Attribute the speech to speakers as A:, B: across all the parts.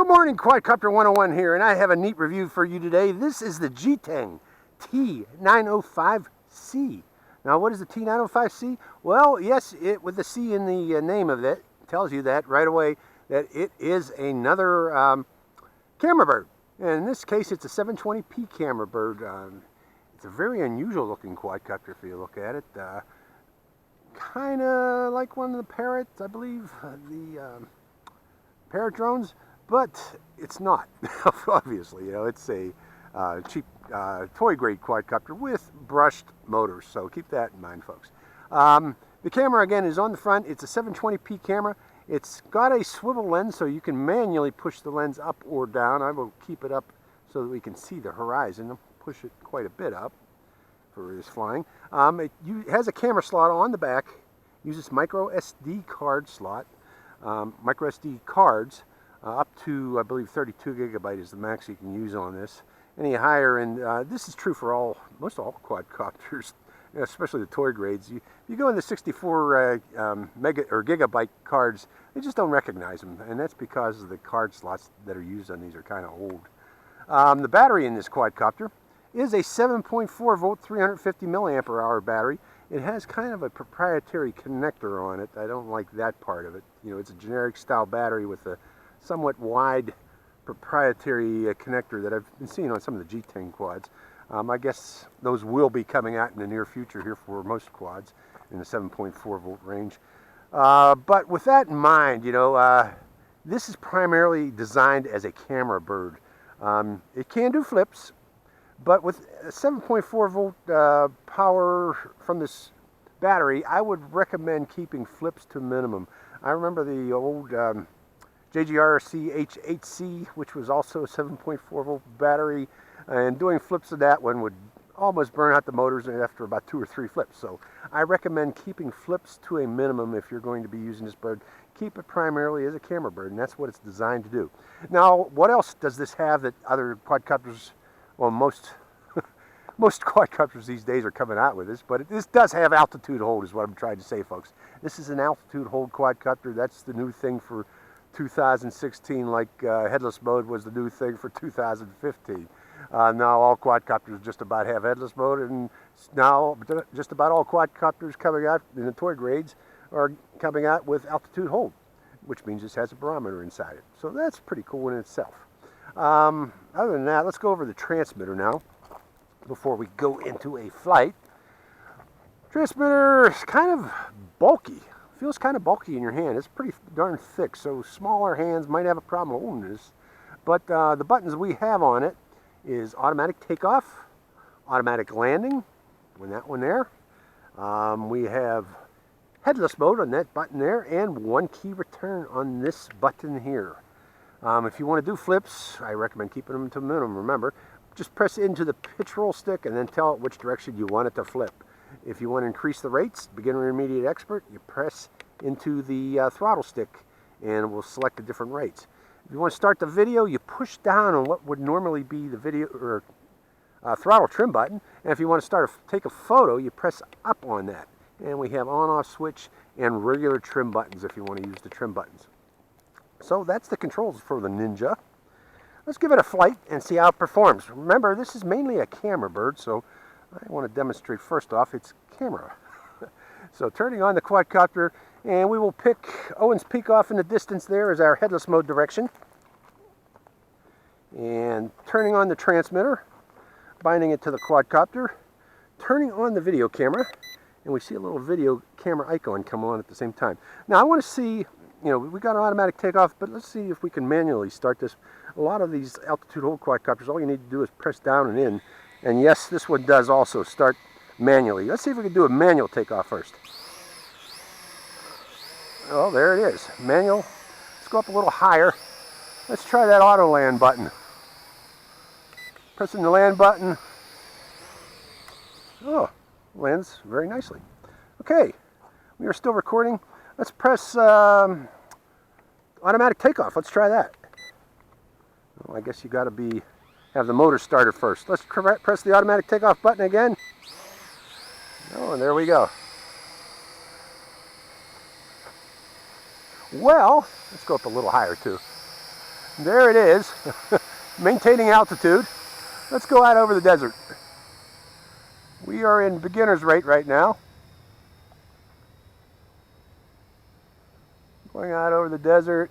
A: Good morning, Quadcopter 101 here, and I have a neat review for you today. This is the GTENG T905C. Now, what is the T905C? Well, yes, with the C in the name of it, tells you that right away that it is another camera bird. And in this case, it's a 720p camera bird. It's a very unusual looking quadcopter if you look at it. Kind of like one of the parrots, I believe, the parrot drones. But it's not, obviously. You know, it's a cheap toy-grade quadcopter with brushed motors, so keep that in mind, folks. The camera, again, is on the front. It's a 720p camera. It's got a swivel lens, so you can manually push the lens up or down. I will keep it up so that we can see the horizon. I'll push it quite a bit up for this flying. It has a camera slot on the back. Uses micro SD card slot. Micro SD cards. Up to, I believe, 32 gigabyte is the max you can use on this. Any higher, and this is true for most all quadcopters, especially the toy grades. You go in the 64 mega or gigabyte cards, they just don't recognize them, and that's because the card slots that are used on these are kind of old. The battery in this quadcopter is a 7.4 volt, 350 milliampere hour battery. It has kind of a proprietary connector on it. I don't like that part of it. You know, it's a generic style battery with a somewhat wide proprietary connector that I've been seeing on some of the GTENG quads. I guess those will be coming out in the near future here for most quads in the 7.4 volt range. But with that in mind, you know, this is primarily designed as a camera bird. It can do flips, but with 7.4 volt power from this battery, I would recommend keeping flips to minimum. I remember the old JGRC H8C, which was also a 7.4 volt battery, and doing flips of that one would almost burn out the motors after about 2 or 3 flips. So I recommend keeping flips to a minimum if you're going to be using this bird. Keep it primarily as a camera bird, and that's what it's designed to do. Now, what else does this have that other quadcopters, well, most quadcopters these days are coming out with this, but this does have altitude hold is what I'm trying to say, folks. This is an altitude hold quadcopter. That's the new thing for 2016, like headless mode was the new thing for 2015. Now all quadcopters just about have headless mode, and now just about all quadcopters coming out in the toy grades are coming out with altitude hold, which means this has a barometer inside it. So that's pretty cool in itself. Other than that, let's go over the transmitter now before we go into a flight. Transmitter is kind of bulky. Feels kind of bulky in your hand. It's pretty darn thick, so smaller hands might have a problem holding this. But the buttons we have on it is automatic takeoff, automatic landing, when that one there. We have headless mode on that button there, and one key return on this button here. If you want to do flips, I recommend keeping them to a minimum. Remember, just press into the pitch roll stick and then tell it which direction you want it to flip. If you want to increase the rates, beginner, intermediate, expert, you press into the throttle stick and we'll select the different rates. If you want to start the video, you push down on what would normally be the video or throttle trim button. And if you want to take a photo, you press up on that. And we have on-off switch and regular trim buttons if you want to use the trim buttons. So that's the controls for the Ninja. Let's give it a flight and see how it performs. Remember, this is mainly a camera bird, so I want to demonstrate first off its camera. So turning on the quadcopter, and we will pick Owen's Peak off in the distance there as our headless mode direction. And turning on the transmitter, binding it to the quadcopter, turning on the video camera, and we see a little video camera icon come on at the same time. Now I want to see, you know, we got an automatic takeoff, but let's see if we can manually start this. A lot of these altitude hold quadcopters, all you need to do is press down and in. And yes, this one does also start manually. Let's see if we can do a manual takeoff first. Oh, there it is. Manual. Let's go up a little higher. Let's try that auto land button. Pressing the land button. Oh, lands very nicely. Okay, we are still recording. Let's press automatic takeoff. Let's try that. Well, I guess you got to have the motor started first. Let's press the automatic takeoff button again. Oh, and there we go. Well, let's go up a little higher too. There it is, maintaining altitude. Let's go out over the desert. We are in beginner's rate right now. Going out over the desert.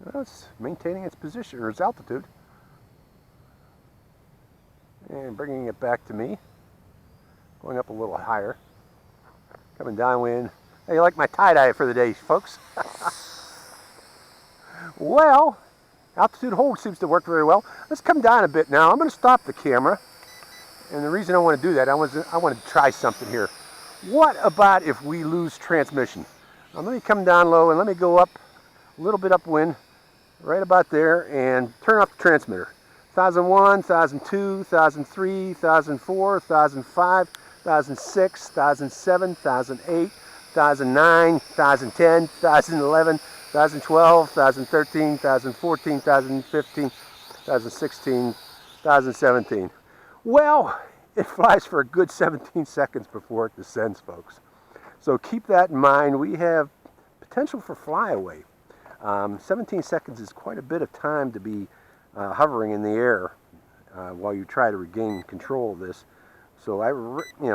A: Well, it's maintaining its position, or its altitude. And bringing it back to me. Going up a little higher. Coming downwind. Hey, you like my tie-dye for the day, folks? Well, altitude hold seems to work very well. Let's come down a bit now. I'm going to stop the camera. And the reason I want to do that, I want to try something here. What about if we lose transmission? Now, let me come down low and let me go up a little bit upwind, right about there, and turn off the transmitter. 1001, 1002, 1003, 1004, 1005, 1006, 1007, 1008, 1009, 1010, 2011, 2012, 2013, 2014, 2015, 2016, 2017. Well, it flies for a good 17 seconds before it descends, folks. So keep that in mind. We have potential for flyaway. 17 seconds is quite a bit of time to be hovering in the air while you try to regain control of this. So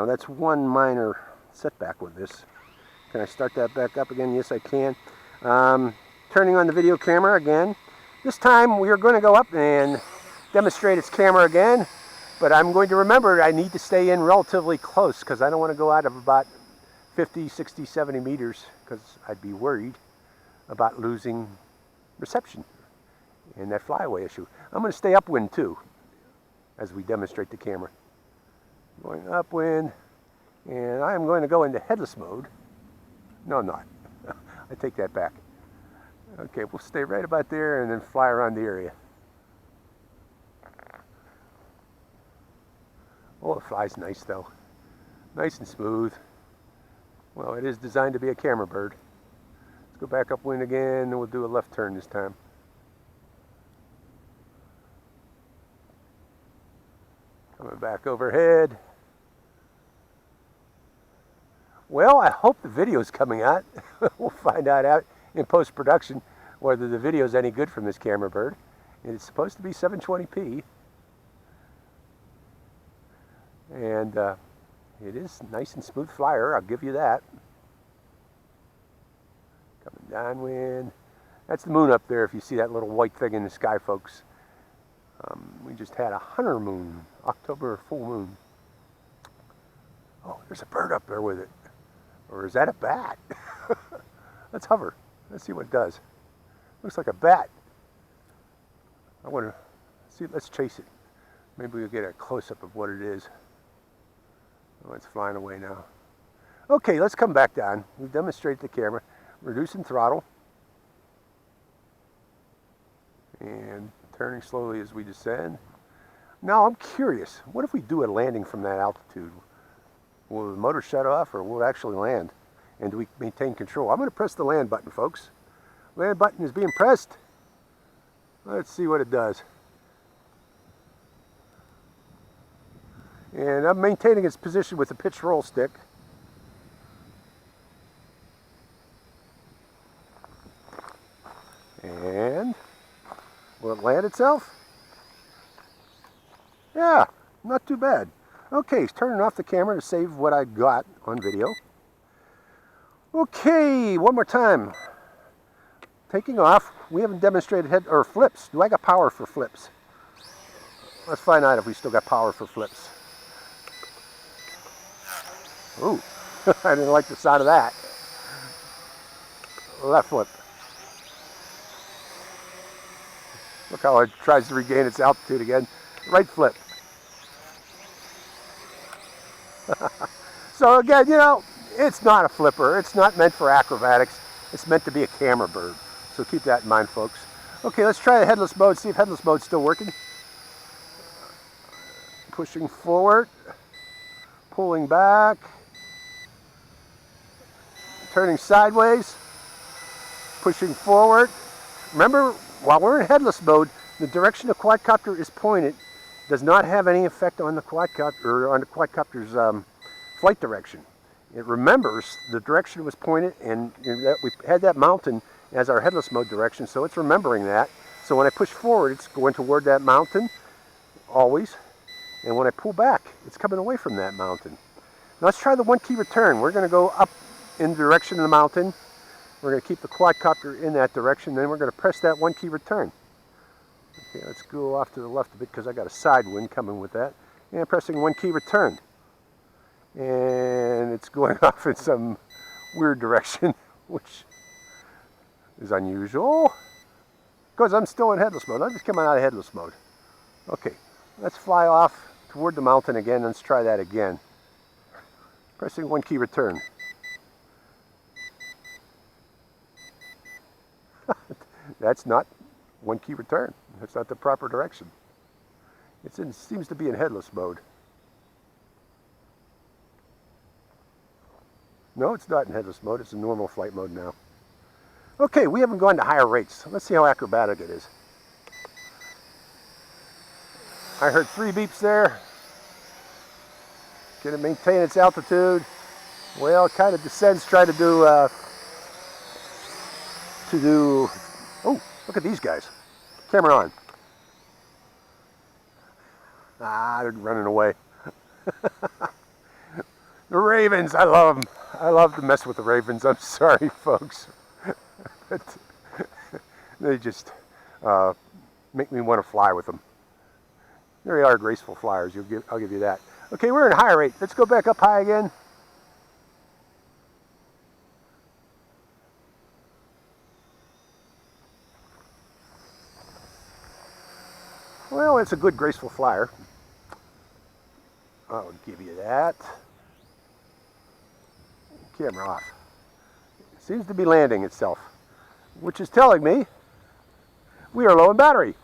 A: that's one minor setback with this. Can I start that back up again? Yes, I can. Turning on the video camera again. This time we are going to go up and demonstrate its camera again. But I'm going to remember I need to stay in relatively close because I don't want to go out of about 50, 60, 70 meters because I'd be worried about losing reception and that flyaway issue. I'm going to stay upwind too as we demonstrate the camera. Going upwind, and I am going to go into headless mode. No, I'm not. I take that back. Okay, we'll stay right about there and then fly around the area. Oh, it flies nice though. Nice and smooth. Well, it is designed to be a camera bird. Let's go back upwind again, and we'll do a left turn this time. Coming back overhead. Well, I hope the video is coming out. We'll find out in post-production whether the video is any good from this camera bird. It's supposed to be 720p. And it is nice and smooth flyer, I'll give you that. Coming downwind. That's the moon up there, if you see that little white thing in the sky, folks. We just had a hunter moon, October full moon. Oh, there's a bird up there with it. Or is that a bat? Let's hover. Let's see what it does. Looks like a bat. I want to see, let's chase it. Maybe we'll get a close-up of what it is. Oh, it's flying away now. Okay, let's come back down. We demonstrated the camera. Reducing throttle. And turning slowly as we descend. Now I'm curious, what if we do a landing from that altitude? Will the motor shut off or will it actually land? And do we maintain control? I'm going to press the land button, folks. Land button is being pressed. Let's see what it does. And I'm maintaining its position with the pitch roll stick. And will it land itself? Yeah, not too bad. Okay, turning off the camera to save what I got on video. Okay, one more time. Taking off. We haven't demonstrated head or flips. Do I got power for flips? Let's find out if we still got power for flips. Ooh, I didn't like the sound of that. Left flip. Look how it tries to regain its altitude again. Right flip. So again, you know, it's not a flipper. It's not meant for acrobatics. It's meant to be a camera bird. So keep that in mind, folks. Okay, let's try the headless mode, see if headless mode's still working. Pushing forward. Pulling back. Turning sideways. Pushing forward. Remember, while we're in headless mode, the direction the quadcopter is pointed does not have any effect on the quadcopter, or on the quadcopter's flight direction. It remembers the direction it was pointed, and we had that mountain as our headless mode direction, so it's remembering that. So when I push forward, it's going toward that mountain, always. And when I pull back, it's coming away from that mountain. Now let's try the 1 key return. We're going to go up in the direction of the mountain. We're going to keep the quadcopter in that direction, then we're going to press that 1 key return. Okay, let's go off to the left a bit because I got a side wind coming with that. And pressing 1 key return. And it's going off in some weird direction, which is unusual because I'm still in headless mode. I'm just coming out of headless mode. Okay, let's fly off toward the mountain again. Let's try that again. Pressing 1 key return. That's not 1 key return. That's not the proper direction. It seems to be in headless mode. No, it's not in headless mode. It's in normal flight mode now. Okay, we haven't gone to higher rates. Let's see how acrobatic it is. I heard 3 beeps there. Can it maintain its altitude? Well, it kind of descends, try to do, oh, look at these guys. Camera on. Ah, they're running away. The ravens, I love them. I love to mess with the ravens. I'm sorry, folks. But they just make me want to fly with them. They are graceful flyers, I'll give you that. Okay, we're in higher rate. Let's go back up high again. Well, it's a good graceful flyer. I'll give you that. Camera off. It seems to be landing itself, which is telling me we are low in battery.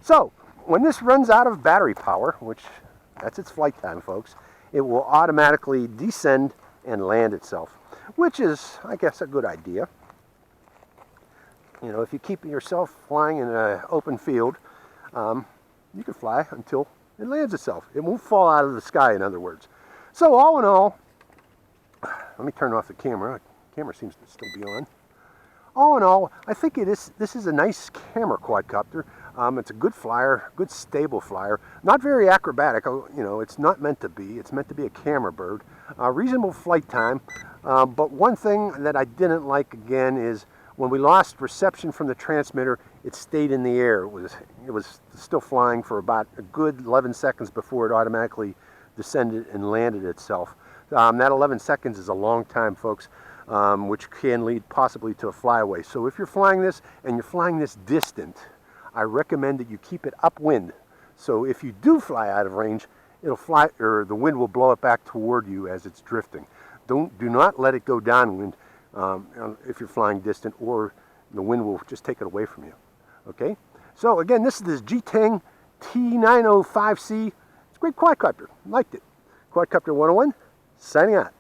A: So, when this runs out of battery power, which that's its flight time, folks, it will automatically descend and land itself, which is, I guess, a good idea. You know, if you keep yourself flying in an open field, you can fly until it lands itself. It won't fall out of the sky, in other words. So all in all, let me turn off the camera. The camera seems to still be on. All in all, I think this is a nice camera quadcopter. It's a good flyer, good stable flyer. Not very acrobatic, you know, it's not meant to be. It's meant to be a camera bird. Reasonable flight time. But one thing that I didn't like, again, is when we lost reception from the transmitter, it stayed in the air. It was still flying for about a good 11 seconds before it automatically descended and landed itself. That 11 seconds is a long time, folks, which can lead possibly to a flyaway. So if you're flying this and you're flying this distant, I recommend that you keep it upwind. So if you do fly out of range, it'll fly, or the wind will blow it back toward you as it's drifting. Do not let it go downwind if you're flying distant, or the wind will just take it away from you. Okay? So again, this is this GTENG T905C. It's a great quadcopter. Liked it. Quadcopter 101, signing out.